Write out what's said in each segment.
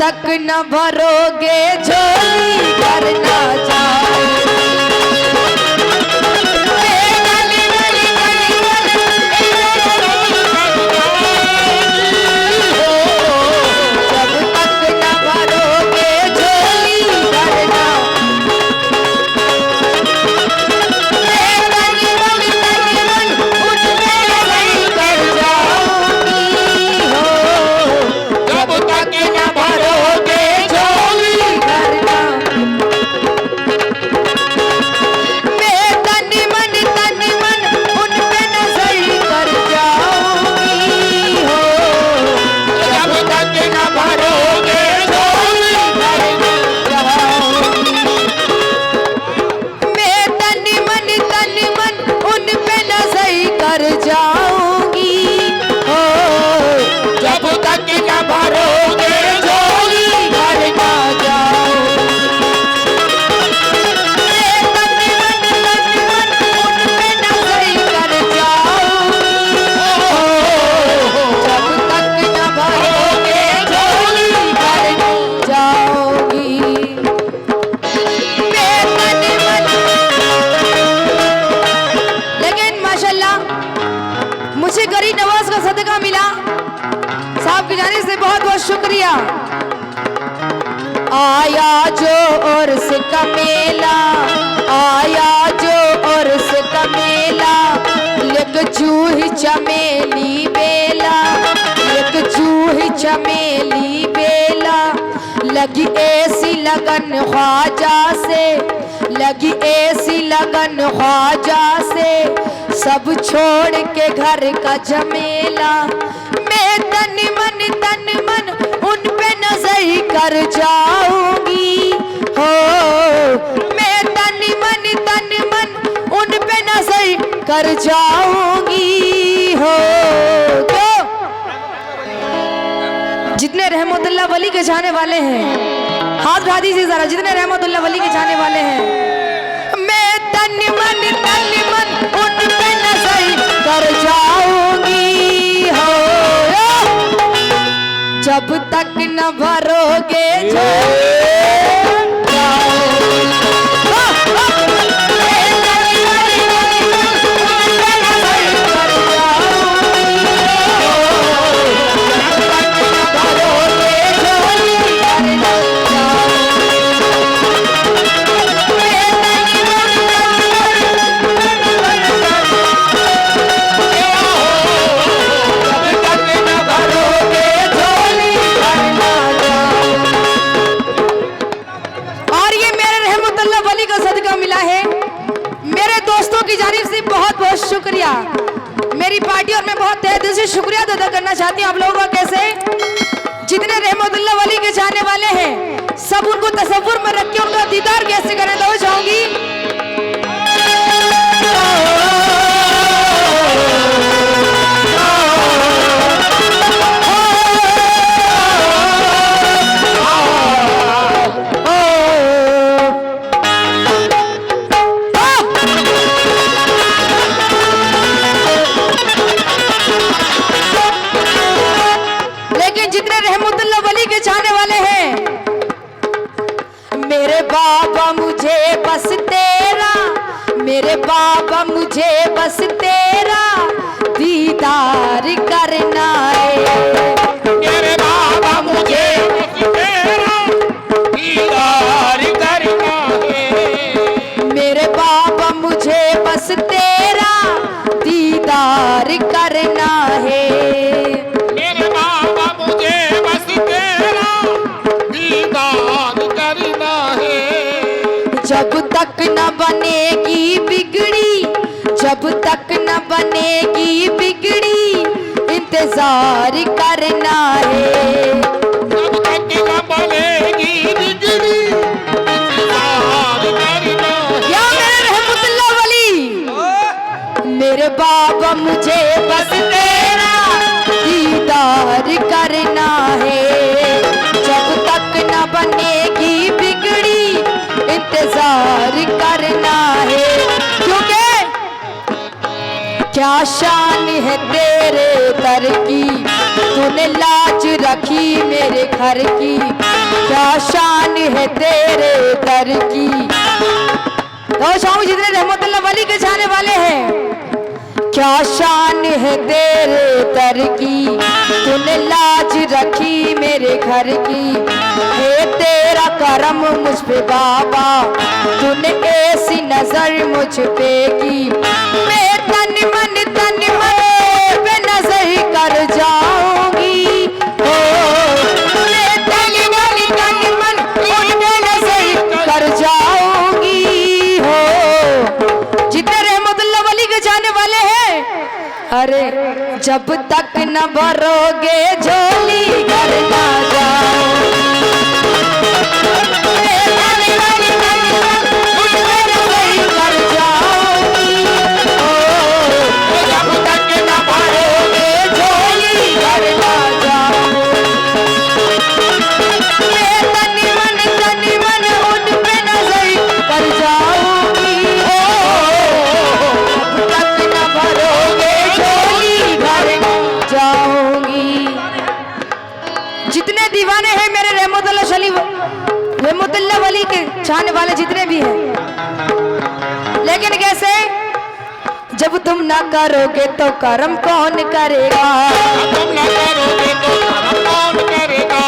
तक न भरोगे झोली करना जाओ। मुझे गरीब नवाज का सदका मिला, साहब की जाने से बहुत बहुत शुक्रिया। आया जो उर्स का मेला, आया जो उर्स का मेला, एक जूही चमेली बेला, एक जूही चमेली बेला, लगी ऐसी लगन ख्वाजा से, लगी ऐसी लगन ख्वाजा से, सब छोड़ के घर का झमेला, मैं तन मन उन पे नजर कर जाऊंगी हो, मैं तन मन उन पे नजर कर जाऊंगी हो। तो जितने रहमतुल्लाह वली के चाहने वाले हैं हाथ उठा दीजिए जरा, जितने रहमतुल्लाह वली के चाहने वाले हैं, मैं तन मन उन पे नजर कर जाऊंगी हो, जब तक न भरोगे शुक्रिया। मेरी पार्टी और मैं बहुत तहे दिल से शुक्रिया अदा करना चाहती हूँ आप लोगों का। कैसे जितने रहमतुल्लाह वली के चाहने वाले हैं सब उनको तसव्वुर में रख के उनका दीदार कैसे करें तो चाहूंगी। चाहने वाले हैं मेरे बाबा मुझे बस तेरा, मेरे बाबा मुझे बस तेरा दीदार करना है, मेरे बाबा मुझे बस तेरा दीदार करना है, मेरे बाबा मुझे बस तेरा दीदार करना है, मेरे बाबा मुझे बस तेरा दीदार करना है, जब तक न बनेगी बिगड़ी, जब तक न बनेगी बिगड़ी इंतजार करना है, जब तक न बनेगी बिगड़ी इंतजार करना है। या मेरे रहमतुल्लाह वली मेरे बाबा मुझे बस तेरा दीदार करना है, जब तक न बनेगी बिगड़ी इंतजार करना है, क्या शान है तेरे दर की, तूने लाज रखी मेरे घर की। क्या शान है तेरे दर की। तो शाम जितने रहमतुल्लाह वली के चाहने वाले हैं, क्या शान है तेरे दर की, तूने लाज रखी मेरे घर की। है तेरा करम मुझ पे बाबा, तूने ऐसी नजर मुझ पे की। मैं तन मन पे नजर कर जाऊंगी। ओ मैं तन मन पे नजर कर जाऊंगी। हो जितने रहमतुल्लाह वली के जाने वाले हैं, अरे जब तक न भरोगे झोली घर ना जाओ। जितने दीवाने हैं मेरे रहमतुल्लाह वली के चाहने वाले जितने भी हैं, लेकिन कैसे? जब तुम ना करोगे तो करम कौन करेगा। तुम ना करोगे तो करम कौन करेगा।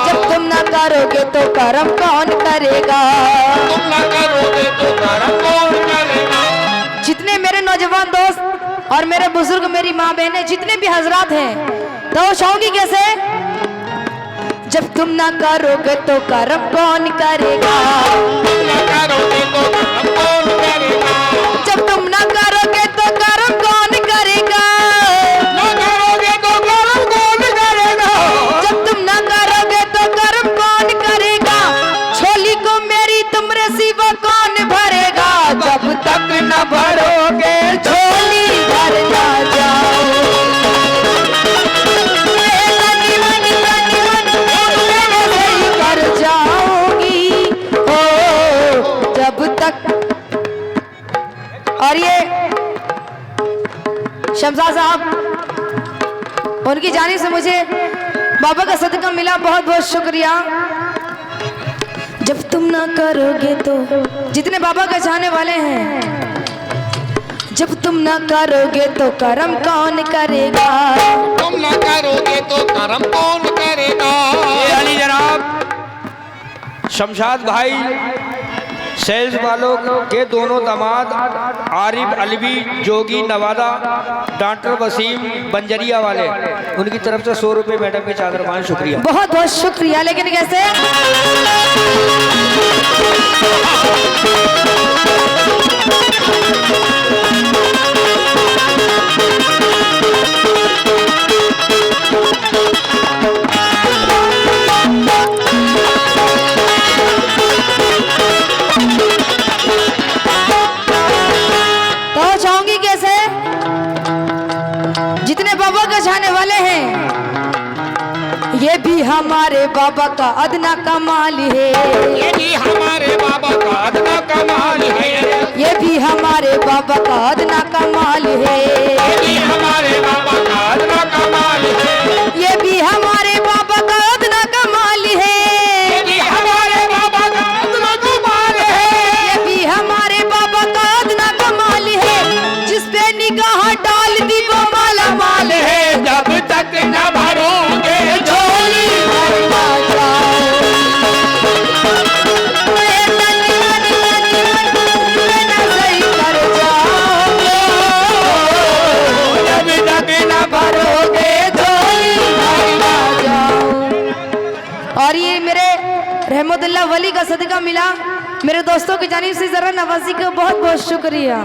जब तुम ना करोगे तो करम कौन करेगा। तुम ना करोगे तो करम कौन करेगा। जितने मेरे नौजवान दोस्त और मेरे बुजुर्ग, मेरी माँ बहने, जितने भी हजरात हैं, तो चाहूंगी कैसे? जब तुम ना करोगे तो करम कौन करेगा। तुम ना करोगे तो करम कौन करेगा। जब तुम ना करोगे तो करम कौन करेगा। ना करोगे तो करम कौन करेगा। जब तुम ना करोगे तो करम कौन करेगा। झोली को मेरी तुमरे सिवा कौन भरेगा। जब तक न भरोगे झोली भर ना जाओ। कर जाऊंगी ओ जब तक। और ये शमशाद साहब, उनकी जानिब से मुझे बाबा का सदका मिला, बहुत बहुत शुक्रिया। जब तुम ना करोगे तो, जितने बाबा का चाहने वाले हैं, जब तुम ना करोगे तो करम कौन करेगा। तुम ना करोगे तो करम कौन करेगा। ये अली जनाब शमशाद भाई सेल्स वालों के दोनों दामाद आरिफ अलवी जोगी नवादा डॉक्टर वसीम बंजरिया वाले, उनकी तरफ से 100 रुपये मैडम के चादर मान शुक्रिया। बहुत बहुत शुक्रिया। लेकिन कैसे? तो चाहूंगी कैसे? जितने बाबा का चाहने वाले हैं, ये भी हमारे बाबा का अदना कमाल है। ये भी हमारे बाबा का अदना कमाल है। ये भी हमारे बाबा का अदना कमाल है। ये भी हमारे बाबा का अदना कमाल है। ये भी हमारे बाबा का अदना कमाल है। ये भी हमारे बाबा का अदना कमाल है। ये भी हमारे बाबा का अदना कमाल है। जिस पे निगाह डाल दी वो माला माल है। जब तक न भरोगे झोली भर ना जाओ। मैं तन पे नजर कर जाऊंगी। जब तक न भरोगे झोली भर ना जाओ। और ये मेरे रहमतुल्लाह वली का सदका मिला, मेरे दोस्तों की जानिब से जरा नवाजी का बहुत बहुत शुक्रिया।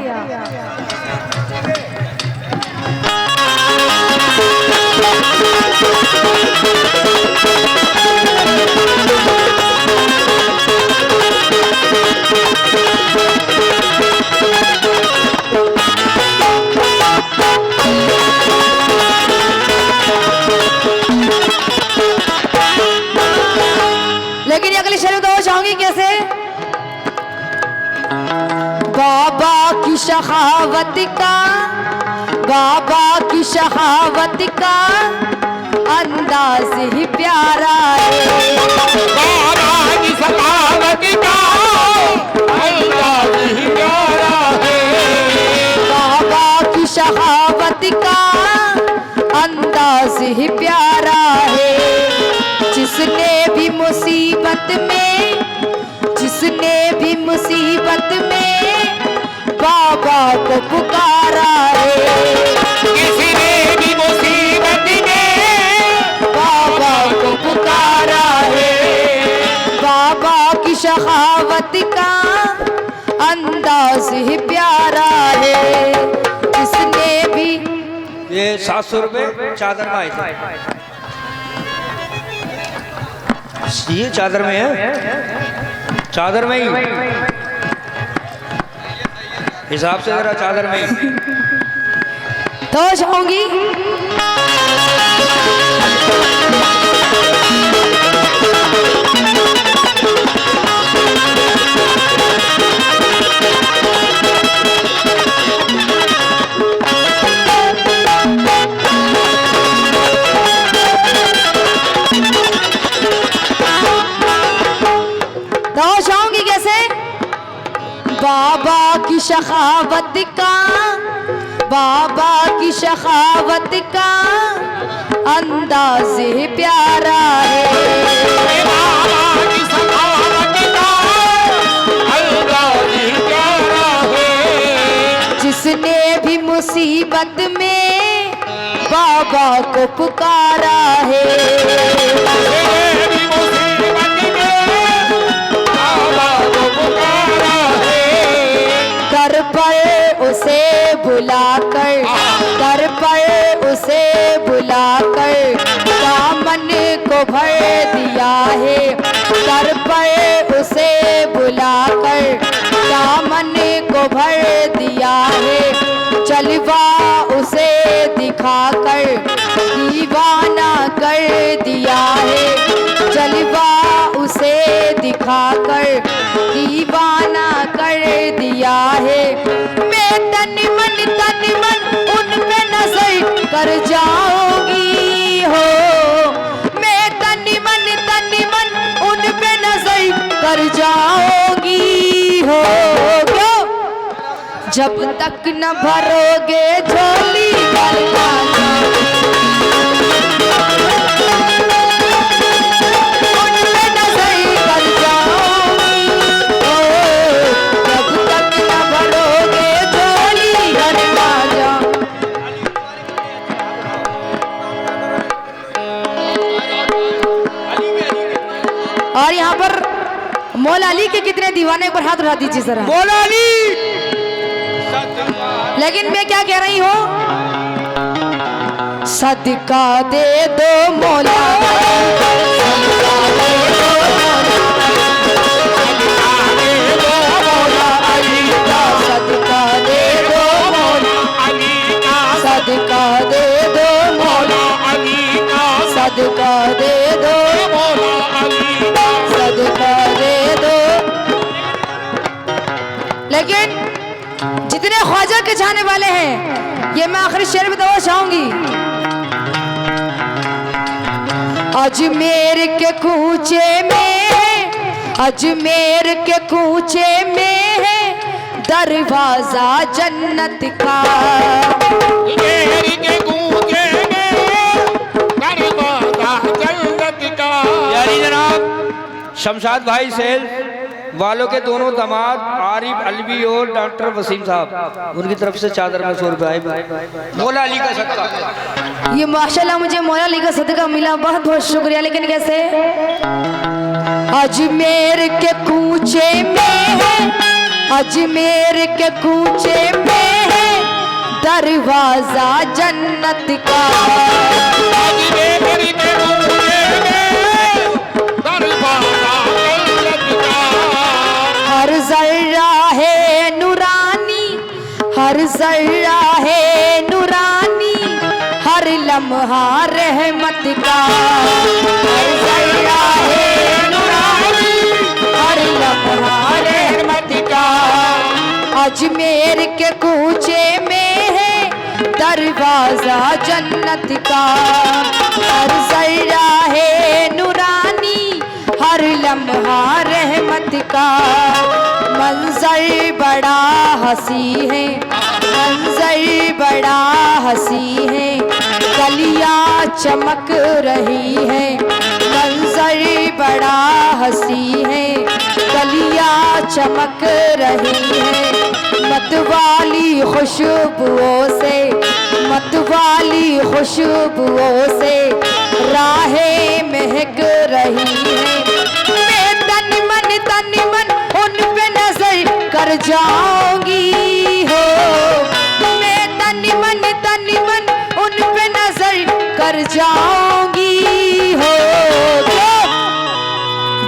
लेकिन अगली शरीफ तो चाहूंगी कैसे? बाबा की शखावत का, बाबा की शहावत का अंदाज ही प्यारा है। बाबा की सखावत का अंदाज ही प्यारा है। बाबा की शहावत का अंदाज ही प्यारा है। जिसने भी मुसीबत में बाबा को पुकारा है। किसने भी मुसीबत में बाबा को पुकारा है। बाबा की शहावत का अंदाज ही प्यारा है। जिसने भी ये 700 रुपये चादर में आए थे। ये चादर में है, चादर में ही हिसाब से जरा चादर में ही। तो चाहूंगी कैसे बाबा की शखावत का, बाबा की शखावत का अंदाज ही प्यारा है। बाबा की सखावत का अंदाज ही प्यारा है। जिसने भी मुसीबत में बाबा को पुकारा है। दर पर उसे बुलाकर, दर पर उसे बुलाकर दामन को भर दिया है। दर पर उसे बुलाकर दामन को भर दिया है। जलवा उसे दिखाकर दीवाना कर दिया है। जलवा उसे दिखाकर दीवाना कर दिया है। मैं तन मन उन पे नजर कर जाऊंगी हो। मैं तन मन उन पे नजर कर जाऊंगी हो। क्यों? जब तक न भरोगे झोली गलना और यहाँ पर मौला अली के कितने दीवाने पर हाथ उठा दीजिए जरा। मौला अली। लेकिन मैं क्या कह रही हूँ, सदका दे दो मौला, सदका दे दो मौला अली का, सदका दे दो सदका दे दो मौला अली का, सदका दे दो सदका दे दो। लेकिन जितने ख्वाजा के चाहने वाले हैं, ये मैं आखिरी शेर में दवा चाहूंगी। अजमेर के कूचे में, अजमेर के कूचे में है दरवाजा जन्नत का। अजमेर के कूचे में दरवाजा जन्नत का। यानी जनाब शमशाद भाई सेल वालों के दोनों दामाद आरिफ अलवी और डॉक्टर वसीम साहब, उनकी तरफ से चादर में 100 रुपये आए। मौला अली का सदका। ये माशाल्लाह मुझे मौला अली का सदका मिला, बहुत बहुत शुक्रिया। लेकिन कैसे? अजमेर के कूचे में है, अजमेर के कूचे में है दरवाजा जन्नत का। अजमेर के कूचे में दरवाजा जन्नत का। हर जर्रा है नूरानी, हर जर्रा है नूरानी, हर लम्हा रहमत का। हर जर्रा है नूरानी, हर लम्हा रहमत का। अजमेर के कूचे में है दरवाजा जन्नत का। हर जर्रा है नूरानी, हर लम्हा रहमत का। मंजर बड़ा हंसी है, मंजर बड़ा हंसी है, गलियां चमक रही है। मंजर बड़ा हंसी है, गलियां चमक रही है। मतवाली खुशबुओं से, मतवाली खुशबुओं से राहें महक रही है। मैं तन मन उन पे नजर कर जाऊंगी हो। मैं तन मन उन पे नजर कर जाऊंगी हो।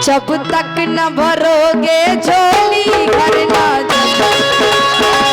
जब तक न भरोगे झोली घर ना जाऊंगी।